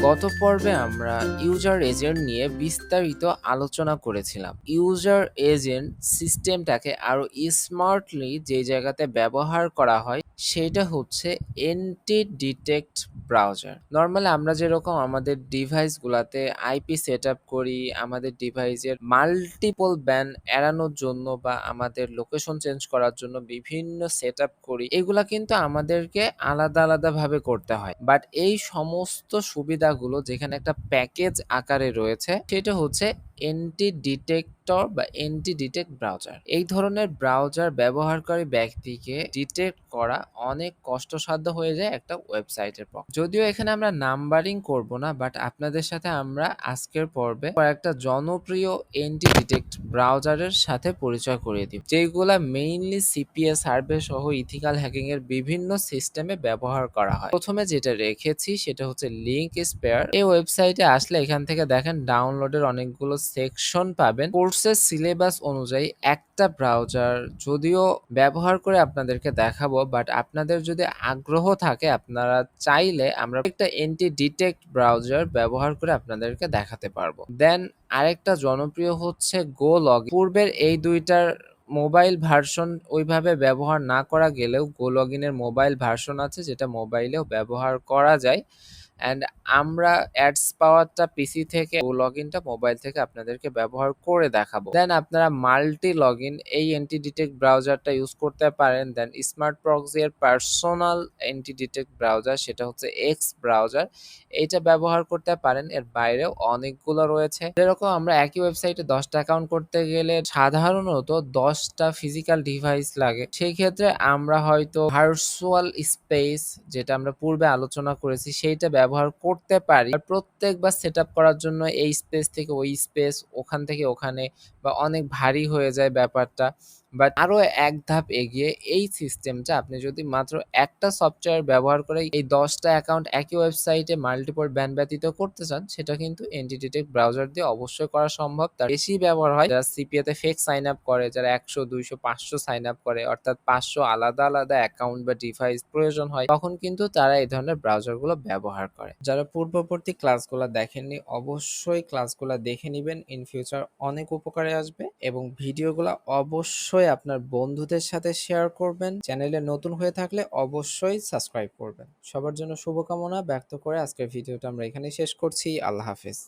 গত পর্বে আমরা ইউজার এজেন্ট নিয়ে বিস্তারিত আলোচনা করেছিলাম। ইউজার এজেন্ট সিস্টেমটাকে আরো স্মার্টলি যে জায়গাতে ব্যবহার করা হয় সেটা হচ্ছে এন্টি ডিটেক্ট ব্রাউজার। নর্মালি আমরা যেরকম আমাদের ডিভাইসগুলোতে আইপি সেট আপ করি, আমাদের ডিভাইসের মাল্টিপল ব্যান এড়ানোর জন্য বা আমাদের লোকেশন চেঞ্জ করার জন্য বিভিন্ন সেট আপ করি, এগুলা কিন্তু আমাদেরকে আলাদা আলাদা ভাবে করতে হয়। বাট এই সমস্ত সুবিধাগুলো যেখানে একটা প্যাকেজ আকারে রয়েছে সেটা হচ্ছে এন্টি ডিটেক্টর বা এন্টি ডিটেক্ট ব্রাউজার। এই ধরনের ব্রাউজার ব্যবহারকারী ব্যক্তিকে ডিটেক্ট করা অনেক কষ্টসাধ্য হয়ে যায় একটা ওয়েবসাইটের পর। যদিও এখানে আমরা নাম্বারিং করব না, বাট আপনাদের সাথে আমরা আজকের পর্বে কয়েকটা জনপ্রিয় এন্টি ডিটেক্ট ব্রাউজারের সাথে পরিচয় করিয়ে দিব, যেগুলা মেইনলি সিপিএ সার্ভে সহ ইথিক্যাল হ্যাকিং এর বিভিন্ন সিস্টেমে ব্যবহার করা হয়। প্রথমে যেটা রেখেছি সেটা হচ্ছে লিঙ্ক স্পেয়ার। এই ওয়েবসাইটে আসলে এখান থেকে দেখেন ডাউনলোডের অনেকগুলো সেকশন পাবেন। কোর্সের সিলেবাস অনুযায়ী একটা ব্রাউজার যদিও ব্যবহার করে আপনাদেরকে দেখাবো, বাট আপনাদের যদি আগ্রহ থাকে আপনারা চাইলে আমরা একটা এন্টি ডিটেক্ট ব্রাউজার ব্যবহার করে আপনাদেরকে দেখাতে পারবো। দেন আরেকটা জনপ্রিয় হচ্ছে GoLogin। পূর্বের এই দুইটার মোবাইল ভার্সন ওইভাবে ব্যবহার না করা গেলেও GoLogin-এর মোবাইল ভার্সন আছে যেটা মোবাইলেও ব্যবহার করা যায়। অ্যান্ড আমরা অ্যাডস পাওয়ারটা পিসি থেকে, লগইনটা মোবাইল থেকে আপনাদেরকে ব্যবহার করে দেখাবো। দেন আপনারা মাল্টি লগইন এই এন্টি ডিটেক্ট ব্রাউজারটা ইউজ করতে পারেন। দেন স্মার্ট প্রক্সি এর পার্সোনাল এন্টি ডিটেক্ট ব্রাউজার সেটা হচ্ছে এক্স ব্রাউজার, এইটা ব্যবহার করতে পারেন। এর বাইরেও অনেকগুলো রয়েছে। যেরকম আমরা একই ওয়েবসাইটে 10টা অ্যাকাউন্ট করতে গেলে সাধারণত 10টা ফিজিক্যাল ডিভাইস লাগে, সেই ক্ষেত্রে আমরা হয়তো ভার্চুয়াল স্পেস যেটা আমরা পূর্বে আলোচনা করেছি সেইটা ব্যবহার করতে পারি। আর প্রত্যেকবার সেট আপ করার জন্য এই স্পেস থেকে ওই স্পেস, ওখান থেকে ওখানে, বা অনেক ভারী হয়ে যায় ব্যাপারটা। বাট আরো এক ধাপ এগিয়ে এই সিস্টেমটা আপনি যদি মাত্র একটা সফটওয়্যার ব্যবহার করে এই 10টা অ্যাকাউন্ট একই ওয়েবসাইটে মাল্টিপল ব্যান ব্যতীত করতে চান, সেটা কিন্তু এন্টি ডিটেক্ট ব্রাউজার দিয়ে অবশ্যই করা সম্ভব। তার বেশি ব্যবহার হয় যারা সিপিএ তে ফেক সাইন আপ করে, যারা 100 200 500 সাইন আপ করে, অর্থাৎ 500 আলাদা আলাদা অ্যাকাউন্ট বা ডিভাইস প্রয়োজন হয়, তখন কিন্তু তারা এই ধরনের ব্রাউজারগুলো ব্যবহার করে। যারা পূর্ববর্তী ক্লাসগুলো দেখেননি অবশ্যই ক্লাসগুলো দেখে নেবেন, ইন ফিউচার অনেক উপকারে আসবে। এবং ভিডিওগুলো অবশ্যই আপনার বন্ধুদের সাথে শেয়ার করবেন। চ্যানেলে নতুন হয়ে থাকলে অবশ্যই সাবস্ক্রাইব করবেন। সবার জন্য শুভকামনা ব্যক্ত করে আজকের ভিডিওটা আমরা এখানেই শেষ করছি। আল্লাহ হাফেজ।